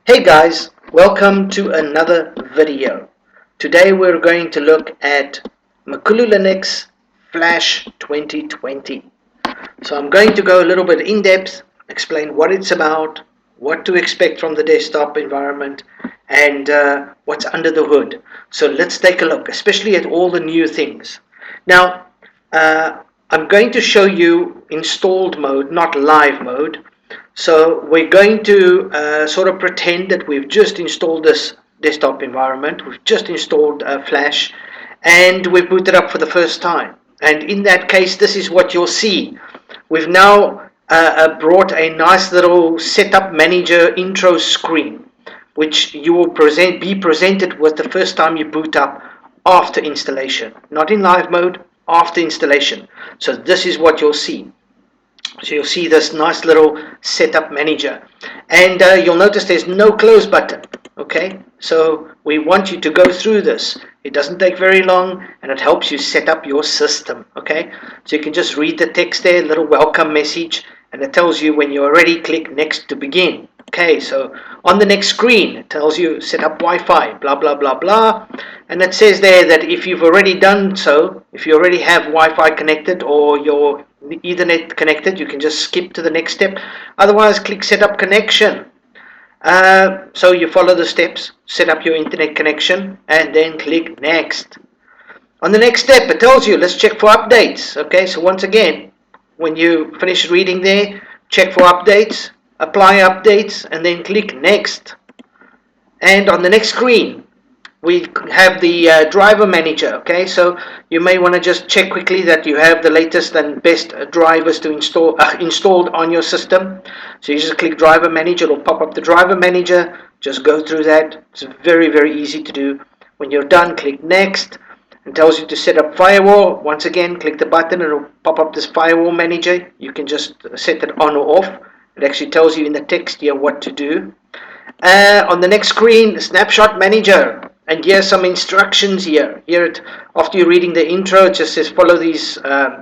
Hey guys, welcome to another video. Today we're going to look at MakuluLinux Flash 2020. So I'm going to go a little bit in depth, explain what it's about, what to expect from the desktop environment, and what's under the hood. So let's take a look, especially at all the new things. Now, I'm going to show you installed mode, not live mode. So we're going to sort of pretend that we've just installed this desktop environment. We've just installed Flash and we've booted up for the first time. And in that case, this is what you'll see. We've now brought a nice little setup manager intro screen, which you will be presented with the first time you boot up after installation. Not in live mode, after installation. So this is what you'll see. So you'll see this nice little setup manager, and you'll notice there's no close button. Okay, so we want you to go through this. It doesn't take very long and it helps you set up your system. Okay, so you can just read the text there, little welcome message, and it tells you when you're ready, click next to begin. Okay, so on the next screen it tells you set up Wi-Fi, blah blah blah blah, and it says there that if you've already done so, if you already have Wi-Fi connected or your Ethernet connected, you can just skip to the next step. Otherwise, click set up connection. So you follow the steps, set up your internet connection, and then click next. On the next step, it tells you let's check for updates. Okay, so once again, when you finish reading there, check for updates, apply updates, and then click next. And on the next screen, we have the driver manager. Okay, so you may want to just check quickly that you have the latest and best drivers to installed on your system. So you just click driver manager, it'll pop up the driver manager. Just go through that. It's very easy to do. When you're done, click next. It tells you to set up firewall. Once again, click the button, it'll pop up this firewall manager. You can just set it on or off. It actually tells you in the text here what to do. On the next screen, snapshot manager. And here's some instructions here. After you're reading the intro, it just says follow these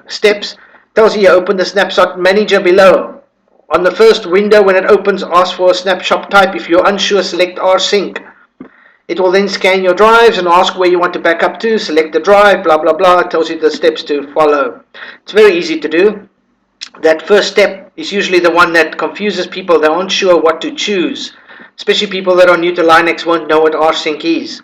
steps. Tells you open the snapshot manager below. On the first window, when it opens, ask for a snapshot type. If you're unsure, select rsync. It will then scan your drives and ask where you want to back up to. Select the drive, blah blah blah. It tells you the steps to follow. It's very easy to do. That first step is usually the one that confuses people. They aren't sure what to choose. Especially people that are new to Linux won't know what rsync is.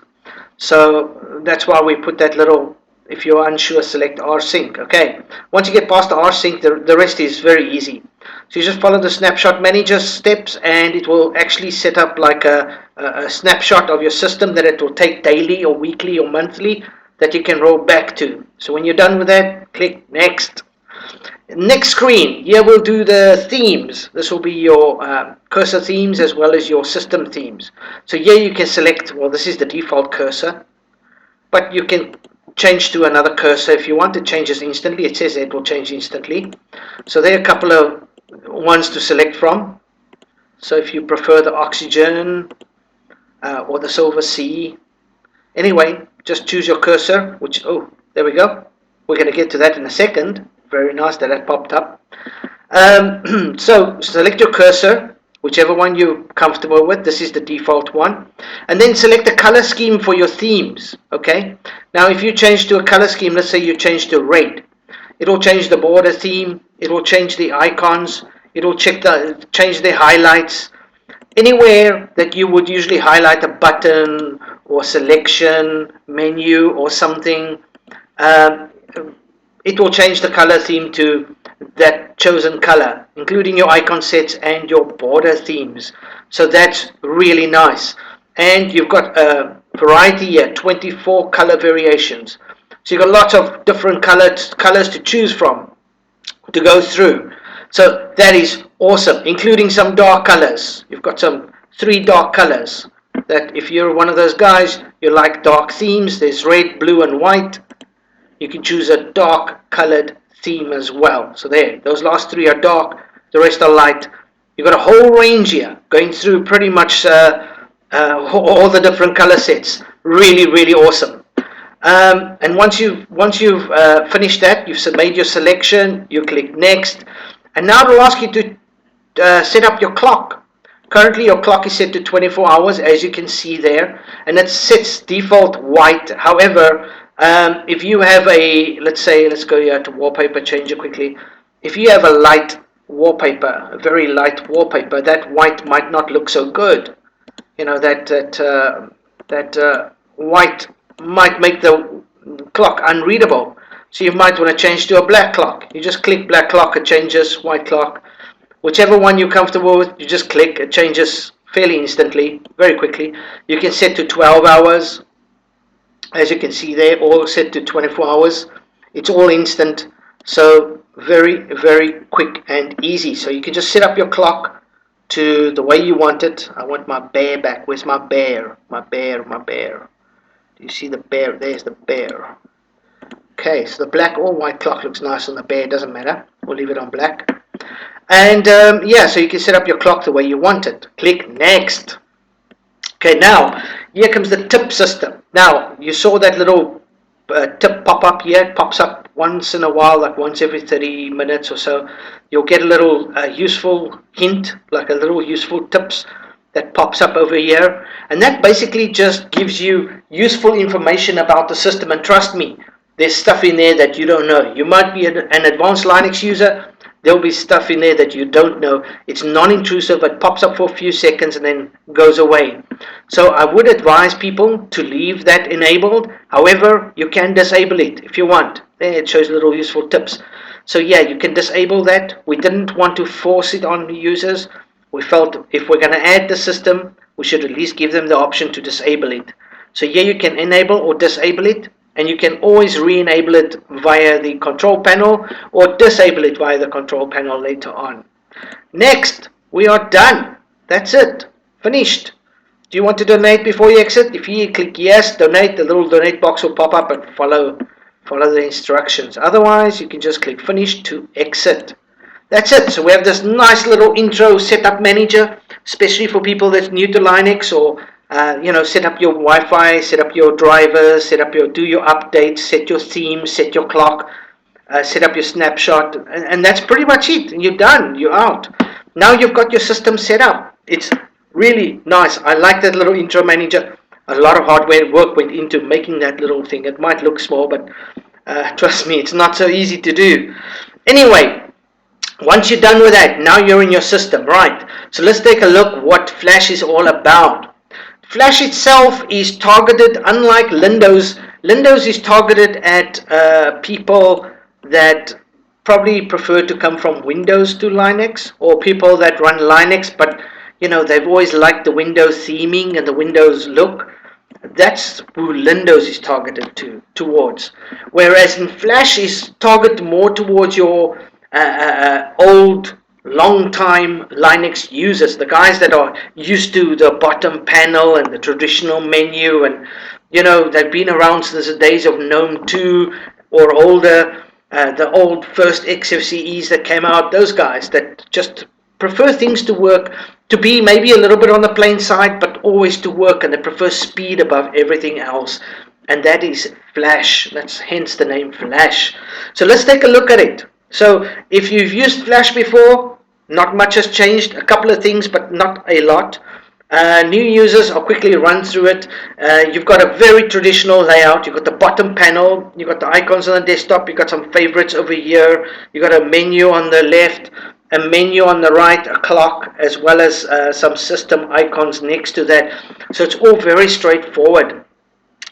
So that's why we put that little, if you're unsure, select rsync. Okay, once you get past the rsync, the rest is very easy. So you just follow the snapshot manager steps and it will actually set up like a snapshot of your system that it will take daily or weekly or monthly that you can roll back to. So when you're done with that, click next. Next screen, here we'll do the themes. This will be your cursor themes as well as your system themes. So here you can select, well, this is the default cursor, but you can change to another cursor if you want. It changes instantly. It says it will change instantly. So there are a couple of ones to select from. So if you prefer the oxygen or the silver sea, anyway, just choose your cursor, which, oh, there we go. We're going to get to that in a second. Very nice that that popped up. So select your cursor, whichever one you're comfortable with. This is the default one. And then select the color scheme for your themes. Okay. Now if you change to a color scheme, let's say you change to red. It'll change the border theme. It will change the icons. It will change the highlights. Anywhere that you would usually highlight a button or selection, menu or something, it will change the color theme to that chosen color, including your icon sets and your border themes. So that's really nice. And you've got a variety here, 24 color variations. So you've got lots of different colors to choose from, to go through. So that is awesome, including some dark colors. You've got some 3 dark colors that if you're one of those guys, you like dark themes. There's red, blue and white. You can choose a dark colored theme as well. So there, those last 3 are dark, the rest are light. You've got a whole range here going through pretty much all the different color sets. Really awesome. And once you've finished that, you've made your selection, you click next, and now it'll ask you to set up your clock. Currently your clock is set to 24 hours, as you can see there, and it sets default white. However, if you have let's go here to wallpaper, change it quickly. If you have a light wallpaper, a very light wallpaper, that white might not look so good. You know, that white might make the clock unreadable. So you might want to change to a black clock. You just click black clock, it changes. White clock, whichever one you're comfortable with, you just click, it changes fairly instantly, very quickly. You can set to 12 hours, as you can see there, all set to 24 hours. It's all instant, so very quick and easy. So you can just set up your clock to the way you want it. I want my bear back. Where's my bear? My bear. Do you see the bear? There's the bear. Okay, so the black or white clock looks nice on the bear, doesn't matter. We'll leave it on black. And yeah, so you can set up your clock the way you want it. Click next. Okay, now here comes the tip system. Now you saw that little tip pop up here. It pops up once in a while, like once every 30 minutes or so. You'll get a little useful hint, like a little useful tips that pops up over here, and that basically just gives you useful information about the system. And trust me, there's stuff in there that you don't know. You might be an advanced Linux user. There'll be stuff in there that you don't know. It's non-intrusive. It pops up for a few seconds and then goes away. So I would advise people to leave that enabled. However, you can disable it if you want. There it shows little useful tips. So yeah, you can disable that. We didn't want to force it on the users. We felt if we're going to add the system, we should at least give them the option to disable it. So here you can enable or disable it, and you can always re-enable it via the control panel or disable it via the control panel later on. Next, we are done. That's it. Finished. Do you want to donate before you exit? If you click yes, donate, the little donate box will pop up and follow the instructions. Otherwise, you can just click finish to exit. That's it. So we have this nice little intro setup manager, especially for people that's new to Linux, or set up your Wi-Fi, set up your drivers, do your updates, set your themes, set your clock, set up your snapshot, and that's pretty much it. You're done. You're out. Now you've got your system set up. It's really nice. I like that little intro manager. A lot of hardware work went into making that little thing. It might look small, but trust me, it's not so easy to do. Anyway, once you're done with that, now you're in your system, right? So let's take a look what Flash is all about. Flash itself is targeted, unlike Windows. Windows is targeted at people that probably prefer to come from Windows to Linux, or people that run Linux, but they've always liked the Windows theming and the Windows look. That's who Windows is targeted towards. Whereas in Flash is targeted more towards your old long-time Linux users, the guys that are used to the bottom panel and the traditional menu, and they've been around since the days of GNOME 2 or older, the old first XFCEs that came out. Those guys that just prefer things to work, to be maybe a little bit on the plain side, but always to work, and they prefer speed above everything else. And that is Flash. That's hence the name Flash. So let's take a look at it. So if you've used Flash before, not much has changed. A couple of things, but not a lot. New users, I'll quickly run through it. You've got a very traditional layout. You've got the bottom panel. You've got the icons on the desktop. You've got some favorites over here. You've got a menu on the left, a menu on the right, a clock, as well as some system icons next to that. So it's all very straightforward.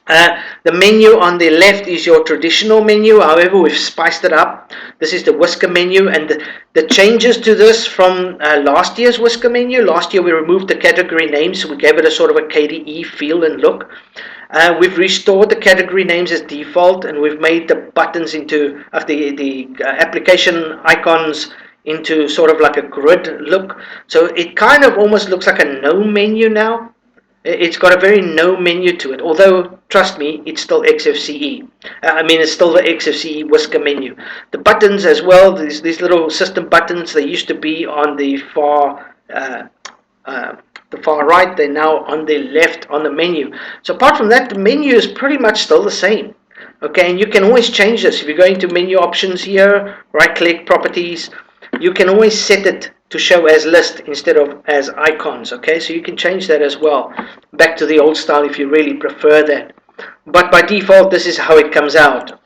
The menu on the left is your traditional menu. However, we've spiced it up. This is the whisker menu, and the changes to this from last year's whisker menu. Last year we removed the category names, so we gave it a sort of a KDE feel and look. We've restored the category names as default, and we've made the buttons into the application icons into sort of like a grid look. So it kind of almost looks like a no menu now. It's got a very no menu to it, although trust me, it's still XFCE. I mean, it's still the XFCE whisker menu. The buttons as well, these little system buttons, they used to be on the far right, they're now on the left on the menu. So apart from that, the menu is pretty much still the same. Okay, and you can always change this. If you go into menu options here, right click properties, you can always set it to show as list instead of as icons. Okay, so you can change that as well, back to the old style if you really prefer that. But by default, this is how it comes out.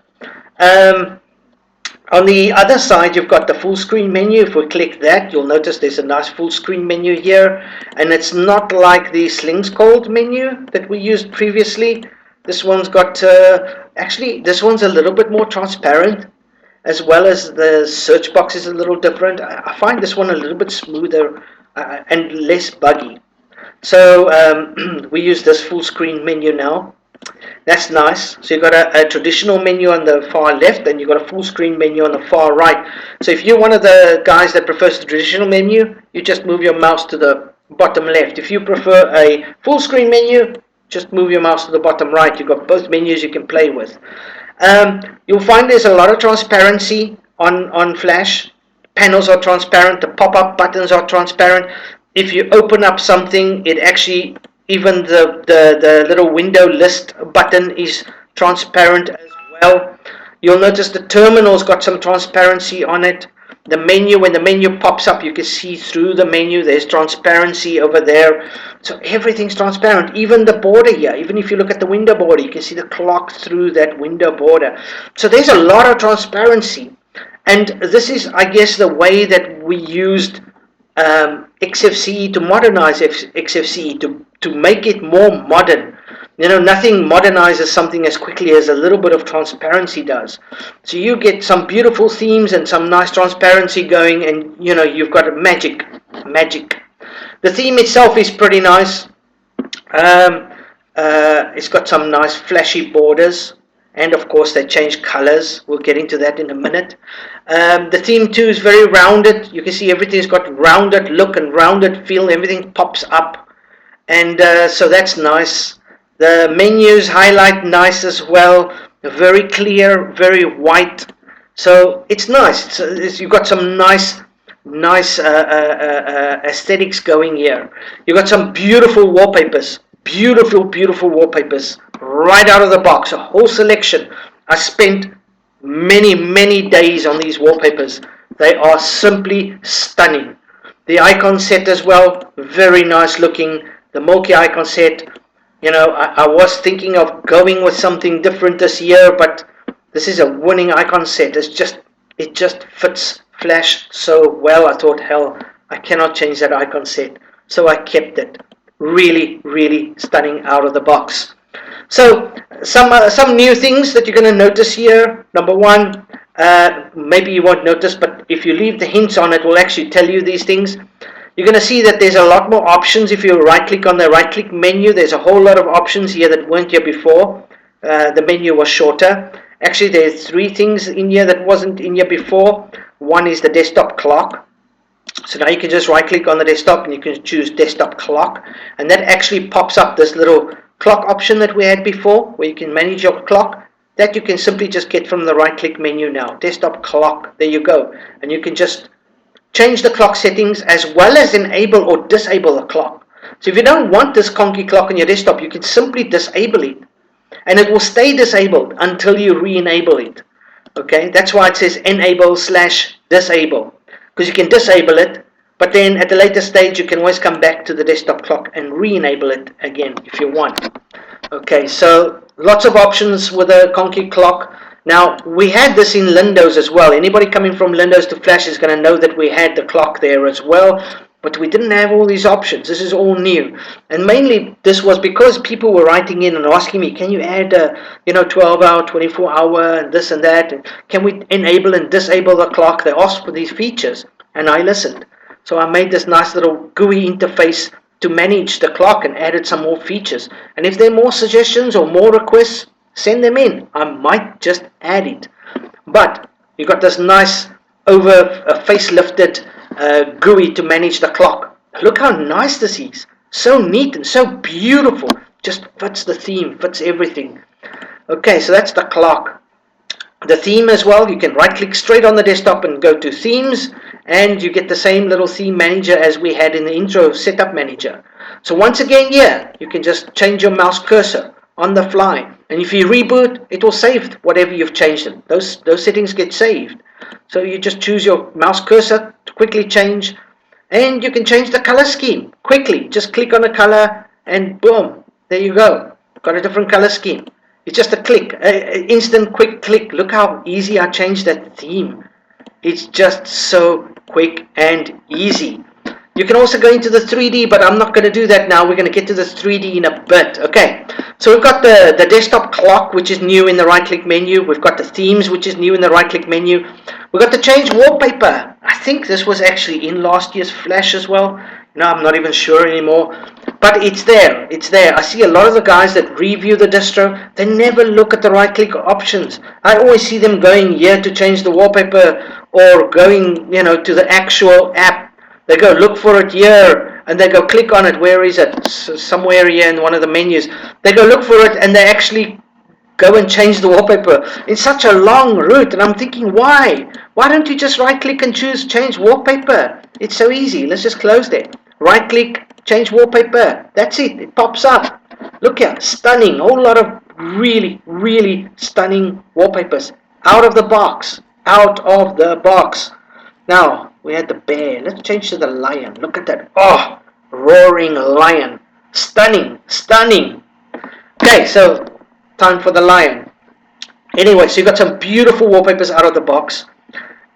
On the other side, you've got the full screen menu. If we click that, you'll notice there's a nice full screen menu here, and it's not like the Slings Cold menu that we used previously. This one's got actually this one's a little bit more transparent, as well as the search box is a little different. I find this one a little bit smoother and less buggy. So we use this full screen menu now. That's nice. So you've got a traditional menu on the far left, and you've got a full screen menu on the far right. So if you're one of the guys that prefers the traditional menu, you just move your mouse to the bottom left. If you prefer a full screen menu, just move your mouse to the bottom right. You've got both menus you can play with. You'll find there's a lot of transparency on Flash. Panels are transparent. The pop-up buttons are transparent. If you open up something, it actually, even the little window list button is transparent as well. You'll notice the terminal's got some transparency on it. The menu, when the menu pops up, you can see through the menu. There's transparency over there. So everything's transparent. Even the border here, even if you look at the window border, you can see the clock through that window border. So there's a lot of transparency. And this is, I guess, the way that we used XFCE to modernize XFCE, to make it more modern. You know, nothing modernizes something as quickly as a little bit of transparency does. So you get some beautiful themes and some nice transparency going, and you know, you've got a magic. The theme itself is pretty nice. It's got some nice flashy borders, and of course they change colors. We'll get into that in a minute. The theme too is very rounded. You can see everything's got rounded look and rounded feel. Everything pops up, and so that's nice. The menus highlight nice as well. Very clear, very white. So it's nice. You've got some nice aesthetics going here. You've got some beautiful wallpapers. Beautiful wallpapers right out of the box. A whole selection. I spent many days on these wallpapers. They are simply stunning. The icon set as well, very nice looking. The Milky icon set, you know, I was thinking of going with something different this year, but this is a winning icon set. It just fits Flash so well. I thought, hell, I cannot change that icon set, so I kept it. Really stunning out of the box. So some new things that you're going to notice here. Number one, maybe you won't notice, but if you leave the hints on, it will actually tell you these things. You're going to see that there's a lot more options. If you right click on the right click menu, there's a whole lot of options here that weren't here before. The menu was shorter. Actually, there's 3 things in here that wasn't in here before. One is the desktop clock. So now you can just right click on the desktop and you can choose desktop clock, and that actually pops up this little clock option that we had before, where you can manage your clock. That you can simply just get from the right click menu now. Desktop clock, there you go. And you can just change the clock settings as well as enable or disable the clock. So if you don't want this conky clock on your desktop, you can simply disable it, and it will stay disabled until you re-enable it. Okay, that's why it says enable/disable, because you can disable it, but then at a later stage you can always come back to the desktop clock and re-enable it again if you want. Okay, so lots of options with a conky clock. Now, we had this in Windows as well. Anybody coming from Windows to Flash is going to know that we had the clock there as well, but we didn't have all these options. This is all new, and mainly this was because people were writing in and asking me, can you add 12-hour, 24-hour, and this and that, and can we enable and disable the clock? They asked for these features, and I listened. So I made this nice little GUI interface to manage the clock and added some more features. And if there are more suggestions or more requests, send them in. I might just add it. But you got this nice over facelifted GUI to manage the clock. Look how nice this is. So neat and so beautiful. Just fits the theme, fits everything. Okay, so that's the clock. The theme as well, you can right click straight on the desktop and go to themes, and you get the same little theme manager as we had in the intro setup manager. So once again here, you can just change your mouse cursor on the fly, and if you reboot, it will save whatever you've changed it. Those settings get saved. So you just choose your mouse cursor to quickly change, and you can change the color scheme quickly. Just click on the color and boom, there you go, got a different color scheme. It's just a click, instant quick click. Look how easy I changed that theme. It's just so quick and easy. You can also go into the 3D, but I'm not going to do that now. We're going to get to the 3D in a bit. Okay, so we've got the desktop clock, which is new in the right click menu. We've got the themes, which is new in the right click menu. We've got the change wallpaper. I think this was actually in last year's Flash as well. No, I'm not even sure anymore. But it's there. It's there. I see a lot of the guys that review the distro, they never look at the right click options. I always see them going here to change the wallpaper, or going, to the actual app. They go look for it here, and they go click on it. Where is it? Somewhere here in one of the menus. They go look for it, and they actually go and change the wallpaper. It's such a long route, and I'm thinking, why? Why don't you just right click and choose change wallpaper? It's so easy. Let's just close there. Right click, change wallpaper. That's it. It pops up. Look here, stunning. A whole lot of really, really stunning wallpapers. Out of the box. Out of the box. Now, we had the bear. Let's change to the lion. Look at that. Oh, roaring lion. Stunning, stunning. Okay, so time for the lion. Anyway, so you've got some beautiful wallpapers out of the box.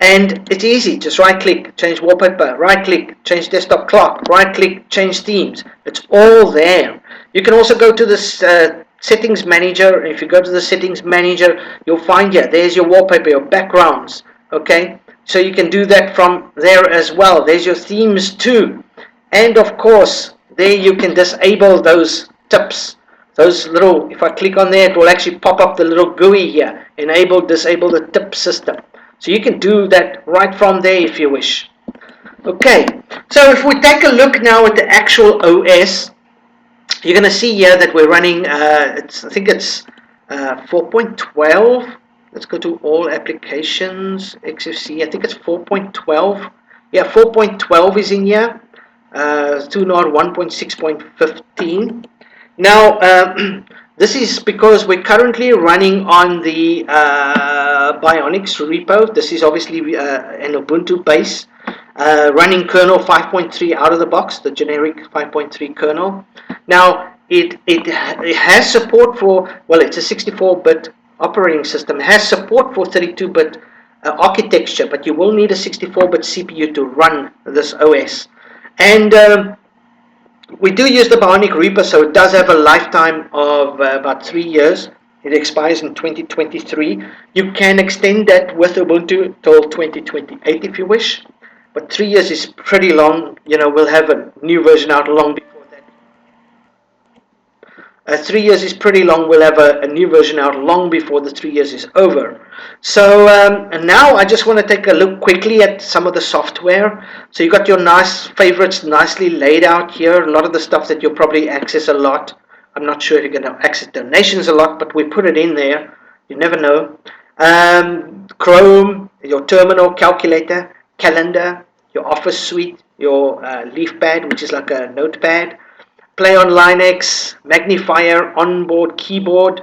And it's easy. Just right click, change wallpaper. Right click, change desktop clock. Right click, change themes. It's all there. You can also go to this settings manager. If you go to the settings manager, you'll find here, there's your wallpaper, your backgrounds. Okay, so you can do that from there as well. There's your themes too. And of course, there you can disable those tips. Those little, if I click on there, it will actually pop up the little GUI here. Enable, disable the tip system. So you can do that right from there if you wish. Okay, so if we take a look now at the actual OS, you're going to see here that we're running, I think it's 4.12. Let's go to all applications, XFC. I think it's 4.12. Yeah, 4.12 is in here. 1.6.15. Now, this is because we're currently running on the Bionics repo. This is obviously an Ubuntu base, running kernel 5.3 out of the box, the generic 5.3 kernel. Now, it has support for, well, it's a 64-bit operating system. It has support for 32-bit architecture, but you will need a 64-bit CPU to run this OS. And we do use the Bionic repo, so it does have a lifetime of about 3 years. It expires in 2023. You can extend that with Ubuntu till 2028 if you wish, but 3 years is pretty long. We'll have a new version out long before that. 3 years is pretty long. We'll have a new version out long before the 3 years is over. So and now I just want to take a look quickly at some of the software. So you got your nice favorites nicely laid out here. A lot of the stuff that you'll probably access a lot. I'm not sure if you're going to access donations a lot, but we put it in there. You never know. Chrome, your terminal, calculator, calendar, your Office suite, your LeafPad, which is like a notepad. Play on Linux, magnifier, onboard keyboard,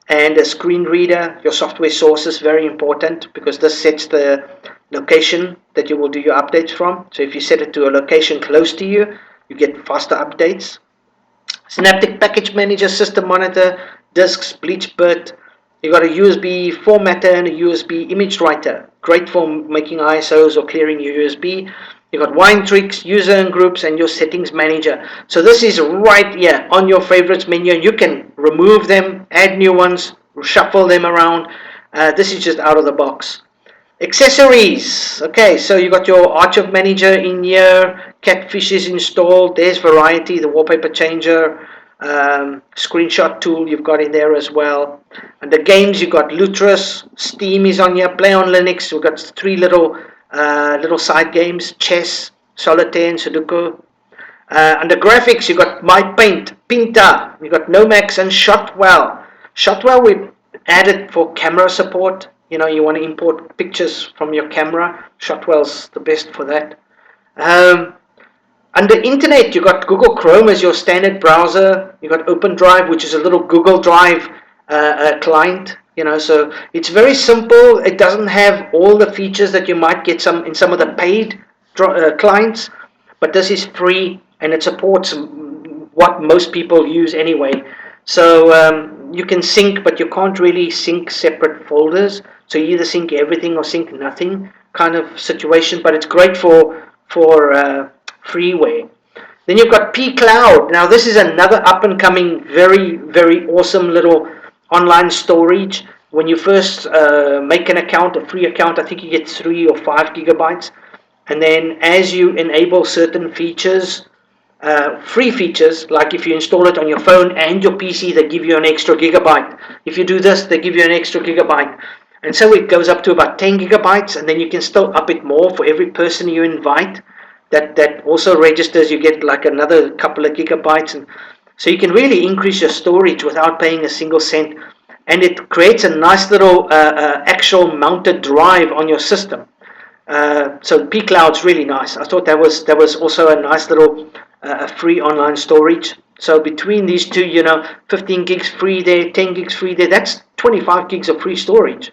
and a screen reader. Your software sources, very important, because this sets the location that you will do your updates from. So if you set it to a location close to you, you get faster updates. Synaptic Package Manager, System Monitor, disks, BleachBit. You got a USB formatter and a USB image writer. Great for making ISOs or clearing your USB. You got wine tricks, user and groups, and your settings manager. So this is right here on your favorites menu, and you can remove them, add new ones, shuffle them around. This is just out of the box. Accessories. Okay, so you got your Archive Manager in here, Catfish is installed, there's Variety, the wallpaper changer, screenshot tool you've got in there as well. And the games, you've got Lutris, Steam is on here, Play on Linux, we've got three little side games, chess, solitaire and Sudoku. Under graphics, you got My Paint, Pinta, you got Nomax and Shotwell. Shotwell we added for camera support. You know, you want to import pictures from your camera. Shotwell's the best for that. Um, Under Internet, you got Google Chrome as your standard browser. You got OpenDrive, which is a little Google Drive client. You know, so it's very simple. It doesn't have all the features that you might get in some of the paid clients, but this is free and it supports what most people use anyway. So you can sync, but you can't really sync separate folders. So you either sync everything or sync nothing kind of situation. But it's great for freeware. Then you've got pCloud. Now this is another up and coming, very awesome little online storage. When you first make an account, a free account, I think you get 3 or 5 gigabytes. And then as you enable certain features, free features, like if you install it on your phone and your PC, they give you an extra gigabyte. If you do this, they give you an extra gigabyte. And so it goes up to about 10 gigabytes, and then you can still up it more for every person you invite. That also registers, you get like another couple of gigabytes. And so you can really increase your storage without paying a single cent. And it creates a nice little actual mounted drive on your system. So pCloud's really nice. I thought that was also a nice little free online storage. So between these two, 15 gigs free there, 10 gigs free there, that's 25 gigs of free storage.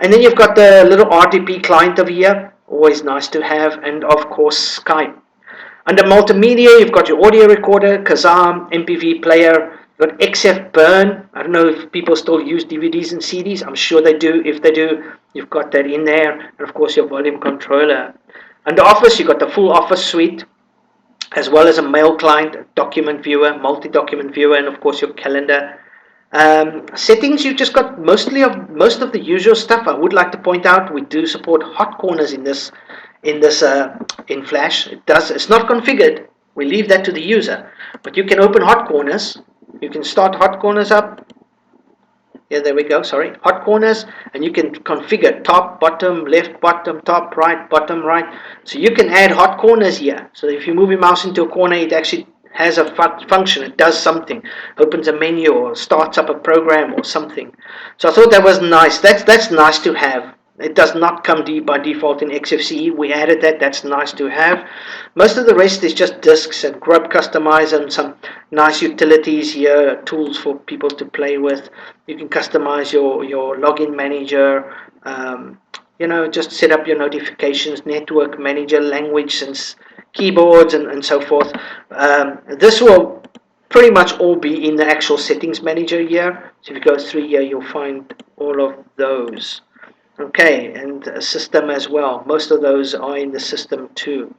And then you've got the little RDP client over here, always nice to have, and of course Skype. Under multimedia, you've got your audio recorder, Kazam, MPV player, you've got XF Burn. I don't know if people still use DVDs and CDs. I'm sure they do. If they do, you've got that in there. And of course your volume controller. Under Office, you've got the full Office suite, as well as a mail client, document viewer, multi-document viewer, and of course your calendar. Settings, you've just got most of the usual stuff. I would like to point out we do support hot corners in Flash. It's not configured. We leave that to the user, but you can open hot corners. You can start hot corners up. Yeah, there we go. Sorry, hot corners, and you can configure top, bottom, left, bottom, top, right, bottom, right. So you can add hot corners here. So if you move your mouse into a corner, it actually has a function. It does something, opens a menu or starts up a program or something. So I thought that was nice. That's nice to have. It does not come by default in XFCE. We added that. That's nice to have. Most of the rest is just disks and grub customizer and some nice utilities here, tools for people to play with. You can customize your login manager. Just set up your notifications, network manager, language, and keyboards, and so forth. This will pretty much all be in the actual settings manager here. So if you go through here, you'll find all of those. Okay, and a system as well. Most of those are in the system too.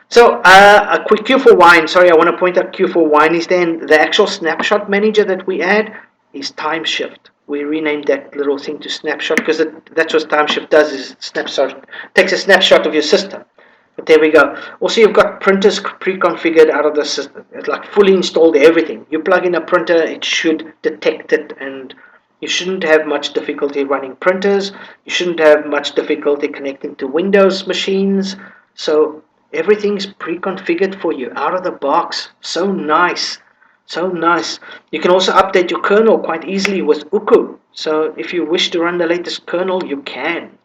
So a quick Q for Wine. Sorry, I want to point out Q for Wine is then the actual snapshot manager that we add is Time Shift. We renamed that little thing to Snapshot because that's what Time Shift does, is takes a snapshot of your system. But there we go. Also, you've got printers pre-configured out of the system. It's like fully installed everything. You plug in a printer, it should detect it, and you shouldn't have much difficulty running printers. You shouldn't have much difficulty connecting to Windows machines. So everything's pre-configured for you out of the box. So nice. So nice. You can also update your kernel quite easily with Uku. So if you wish to run the latest kernel, you can.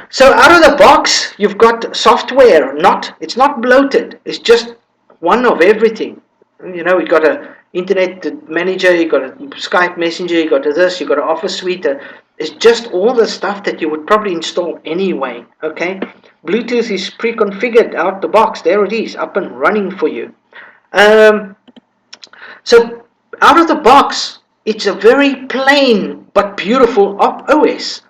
So out of the box, you've got software. It's not bloated. It's just one of everything. You got a internet manager, you got a Skype messenger, you got this, you got an Office suite. It's just all the stuff that you would probably install anyway. Okay, Bluetooth is pre-configured out the box. There it is, up and running for you. So out of the box, it's a very plain but beautiful OS.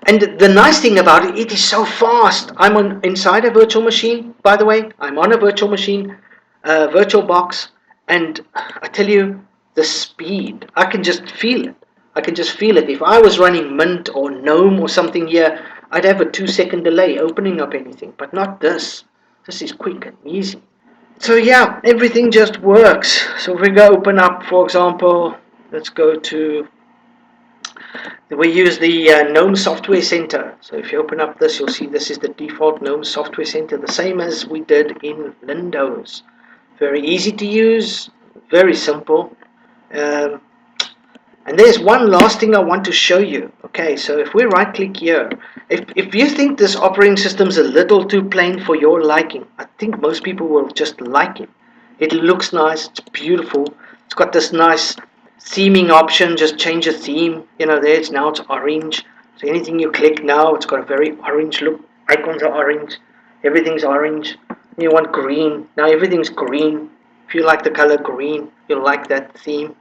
And the nice thing about it, it is so fast. I'm inside a virtual machine, by the way. I'm on a virtual machine, virtual box. And I tell you, the speed, I can just feel it. If I was running Mint or GNOME or something here, I'd have a 2-second delay opening up anything, but not this. This is quick and easy. So yeah, everything just works. So if we go open up, for example, let's go to, we use the GNOME Software Center. So if you open up this, you'll see this is the default GNOME Software Center, the same as we did in Windows. Very easy to use, very simple. Um, and there's one last thing I want to show you. Okay, so if we right click here, if you think this operating system is a little too plain for your liking, I think most people will just like it. It looks nice, it's beautiful, it's got this nice theming option, just change the theme, there it's orange. So anything you click now, it's got a very orange look, icons are orange, everything's orange. You want green, now everything's green. If you like the color green, you'll like that theme.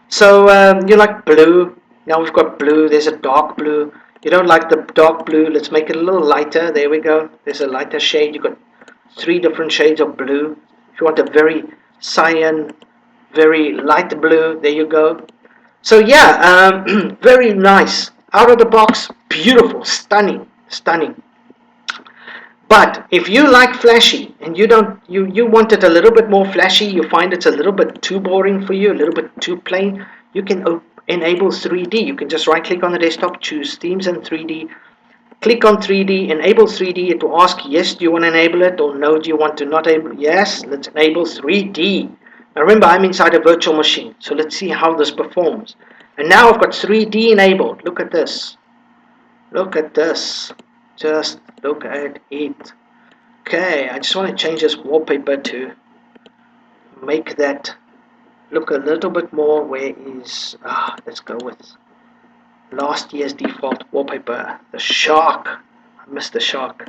So you like blue. Now we've got blue. There's a dark blue. You don't like the dark blue. Let's make it a little lighter. There we go. There's a lighter shade. You've got 3 different shades of blue. If you want a very cyan, very light blue, there you go. So yeah, very nice. Out of the box, beautiful, stunning, stunning. But if you like flashy and you want it a little bit more flashy, you find it's a little bit too boring for you, a little bit too plain, you can enable 3D. You can just right click on the desktop, choose themes and 3D, click on 3D, enable 3D. It will ask, yes, do you want to enable it, or no, do you want to not enable? Yes, let's enable 3D. Now remember, I'm inside a virtual machine, so let's see how this performs. And now I've got 3D enabled. Look at this. Look at this. Just look at it. Okay, I just want to change this wallpaper to make that look a little bit more. Where is, let's go with last year's default wallpaper, the shark. I missed the shark.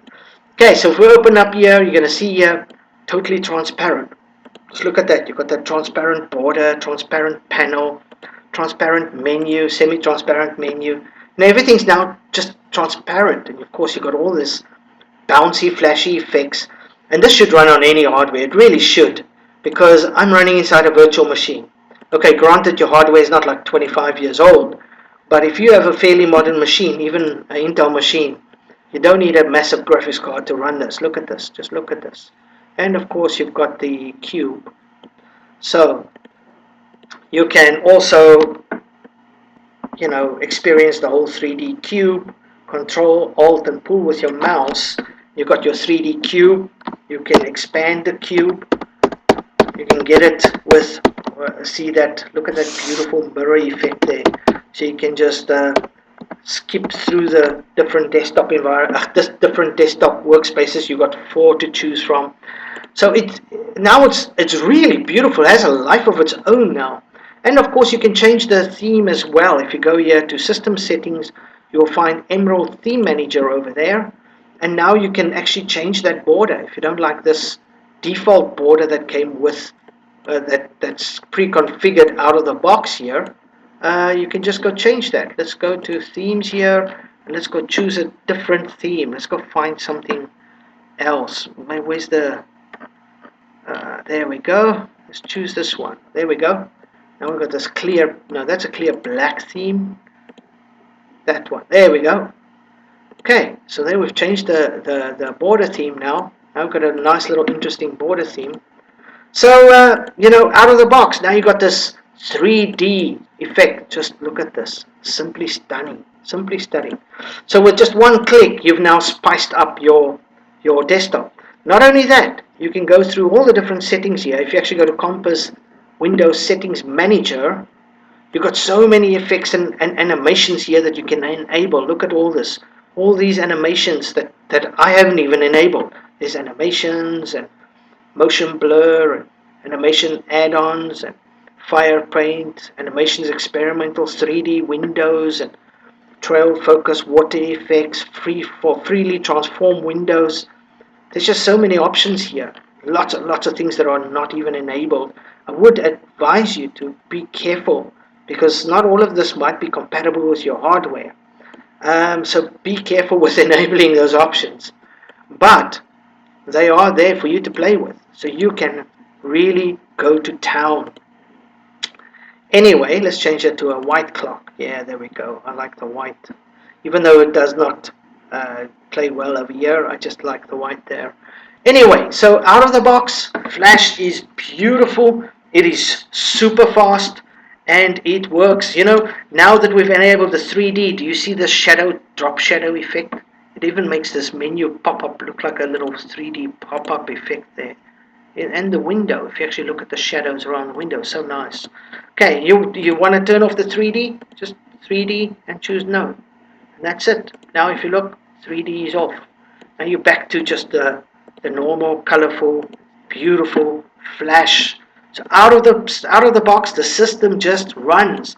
Okay, so if we open up here, you're going to see here, totally transparent. Just look at that. You've got that transparent border, transparent panel, transparent menu, semi-transparent menu. Now everything's now just transparent, and of course you've got all this bouncy, flashy effects, and this should run on any hardware. It really should, because I'm running inside a virtual machine. Okay, granted your hardware is not like 25 years old, but if you have a fairly modern machine, even an Intel machine, you don't need a massive graphics card to run this. Look at this, just look at this. And of course you've got the cube. So you can also experience the whole 3D cube. Control, Alt, and pull with your mouse. You've got your 3D cube. You can expand the cube. You can get it with, see that, look at that beautiful mirror effect there. So you can just skip through the different desktop different desktop workspaces. You've got 4 to choose from. So it's really beautiful. It has a life of its own now. And of course you can change the theme as well. If you go here to System Settings, you'll find Emerald Theme Manager over there. And now you can actually change that border. If you don't like this default border that came with, that's pre-configured out of the box here, you can just go change that. Let's go to Themes here, and let's go choose a different theme. Let's go find something else. Where's the, there we go. Let's choose this one. There we go. Now we've got this clear, no, that's a clear black theme. That one, there we go. Okay, so there we've changed the border theme now. Now we've got a nice little interesting border theme. So, out of the box, now you've got this 3D effect. Just look at this. Simply stunning. Simply stunning. So with just one click, you've now spiced up your desktop. Not only that, you can go through all the different settings here. If you actually go to Compass Windows Settings Manager, you've got so many effects and animations here that you can enable. Look at all this. All these animations that I haven't even enabled. There's animations and motion blur and animation add-ons and fire paint, animations experimental, 3D windows and trail focus, water effects, freely transform windows. There's just so many options here. Lots of things that are not even enabled. I would advise you to be careful, because not all of this might be compatible with your hardware. So be careful with enabling those options. But they are there for you to play with, so you can really go to town. Anyway, let's change it to a white clock. Yeah, there we go. I like the white, even though it does not play well over here. I just like the white there. Anyway, so out of the box, Flash is beautiful. It is super fast and it works. You know, now that we've enabled the 3D, do you see the shadow, drop shadow effect? It even makes this menu pop-up look like a little 3D pop-up effect there. And the window, if you actually look at the shadows around the window, so nice. Okay, you want to turn off the 3D? Just 3D and choose no. And that's it. Now if you look, 3D is off. Now you're back to just the normal, colorful, beautiful Flash. So out of the box, the system just runs.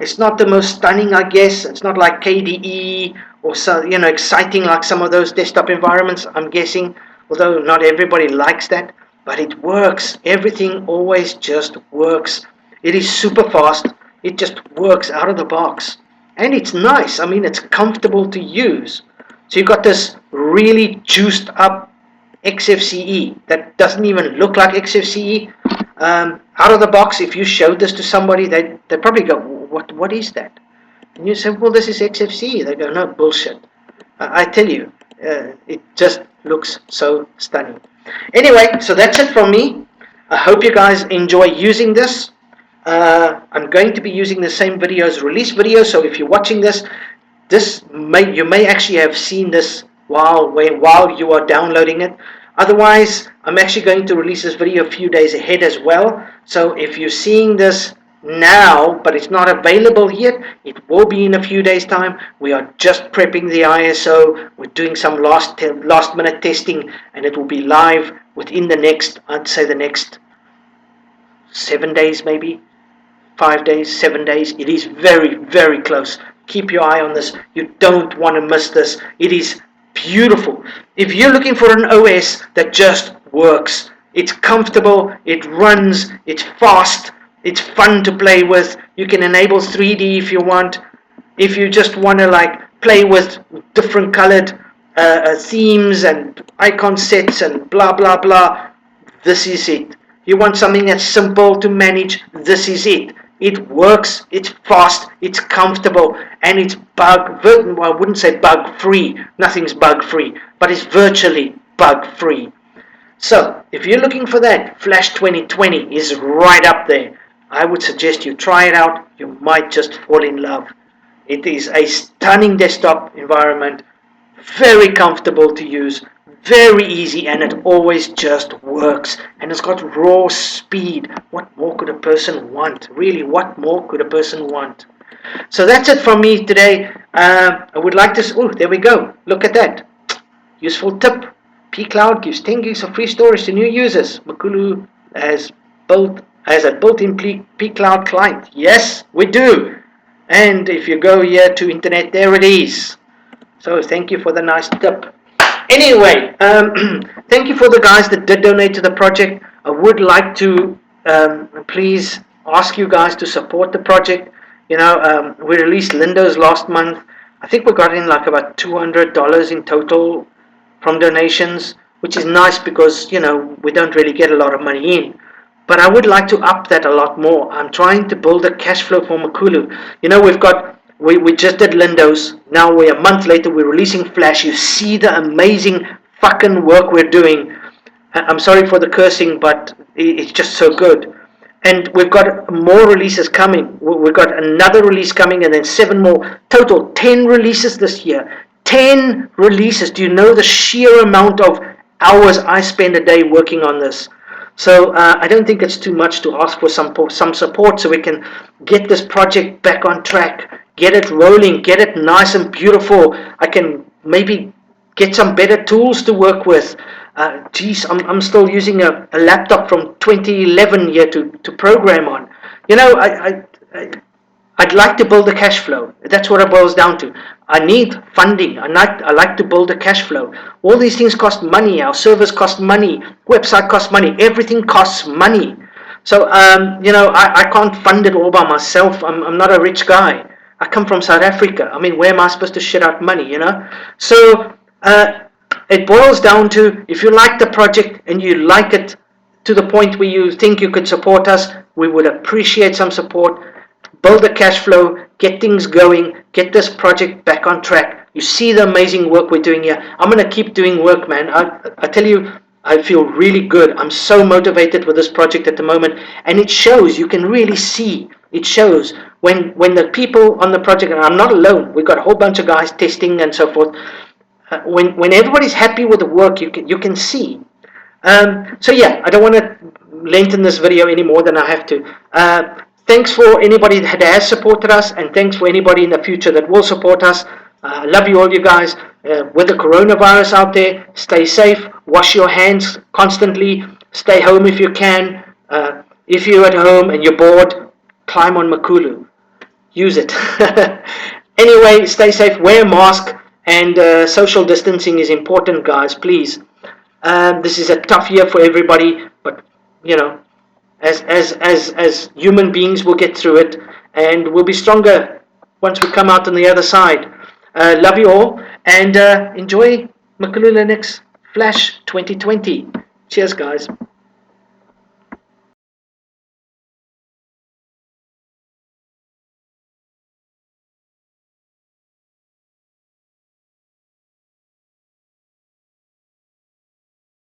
It's not the most stunning, I guess. It's not like KDE or so, you know, exciting like some of those desktop environments, I'm guessing. Although not everybody likes that, but it works. Everything always just works. It is super fast. It just works out of the box. And it's nice. I mean, it's comfortable to use. So you've got this really juiced up XFCE that doesn't even look like XFCE. Out of the box, if you showed this to somebody, they'd probably go, what is that? And you say, well, this is XFCE. They go, no, bullshit. I tell you, it just looks so stunning. Anyway, so that's it from me. I hope you guys enjoy using this. I'm going to be using the same video as release video, so if you're watching this, you may actually have seen this while you are downloading it. Otherwise, I'm actually going to release this video a few days ahead as well. So if you're seeing this now, but it's not available yet, it will be in a few days' time. We are just prepping the ISO. We're doing some last minute testing, and it will be live within the next, I'd say the next 7 days, maybe 5 days, 7 days. It is very, very close. Keep your eye on this. You don't want to miss this. It is beautiful. If you're looking for an OS that just works, it's comfortable, it runs, it's fast, it's fun to play with. You can enable 3D if you want. If you just want to like play with different colored themes and icon sets and blah blah blah, this is it. You want something that's simple to manage, this is it. It works, it's fast, it's comfortable, and it's I wouldn't say bug free, nothing's bug free, but it's virtually bug free. So if you're looking for that, Flash 2020 is right up there. I would suggest you try it out. You might just fall in love. It is a stunning desktop environment, very comfortable to use, very easy, and it always just works. And it's got raw speed. What more could a person want? Really, what more could a person want? So that's it from me today. I would like to... Oh, there we go. Look at that. Useful tip. pCloud gives 10 gigs of free storage to new users. Makulu has a built-in pCloud client. Yes, we do. And if you go here to internet, there it is. So thank you for the nice tip. Anyway, thank you for the guys that did donate to the project. I would like to please ask you guys to support the project. You know, we released Lindo's last month. I think we got in like about $200 in total from donations, which is nice because, you know, we don't really get a lot of money in. But I would like to up that a lot more. I'm trying to build a cash flow for Makulu. You know, we just did Lindo's. Now we're a month later, we're releasing Flash. You see the amazing fucking work we're doing. I'm sorry for the cursing, but it's just so good. And we've got more releases coming. We've got another release coming and then 7 more. Total 10 releases this year. 10 releases. Do you know the sheer amount of hours I spend a day working on this? So I don't think it's too much to ask for some support so we can get this project back on track, get it rolling, get it nice and beautiful. I can maybe get some better tools to work with. Geez, I'm still using a laptop from 2011 here to program on. You know, I'd like to build a cash flow. That's what it boils down to. I need funding. I like to build a cash flow. All these things cost money. Our servers cost money. Website costs money. Everything costs money. So, you know, I can't fund it all by myself. I'm not a rich guy. I come from South Africa. I mean, where am I supposed to shit out money, you know? So, it boils down to, if you like the project and you like it to the point where you think you could support us, we would appreciate some support. Build a cash flow, get things going, get this project back on track. You see the amazing work we're doing here. I'm going to keep doing work, man. I tell you, I feel really good. I'm so motivated with this project at the moment, and it shows. You can really see it shows when the people on the project, and I'm not alone. We've got a whole bunch of guys testing and so forth. When everybody's happy with the work, you can see. So yeah, I don't want to lengthen this video any more than I have to. Thanks for anybody that has supported us, and thanks for anybody in the future that will support us. I love you all, you guys. With the coronavirus out there, stay safe, wash your hands constantly, stay home if you can. If you're at home and you're bored, climb on Makulu. Use it. Anyway, stay safe, wear a mask, and social distancing is important, guys, please. This is a tough year for everybody, but you know, as human beings, we'll get through it, and we'll be stronger once we come out on the other side. Love you all, and enjoy MakuluLinux Flash 2020. Cheers, guys.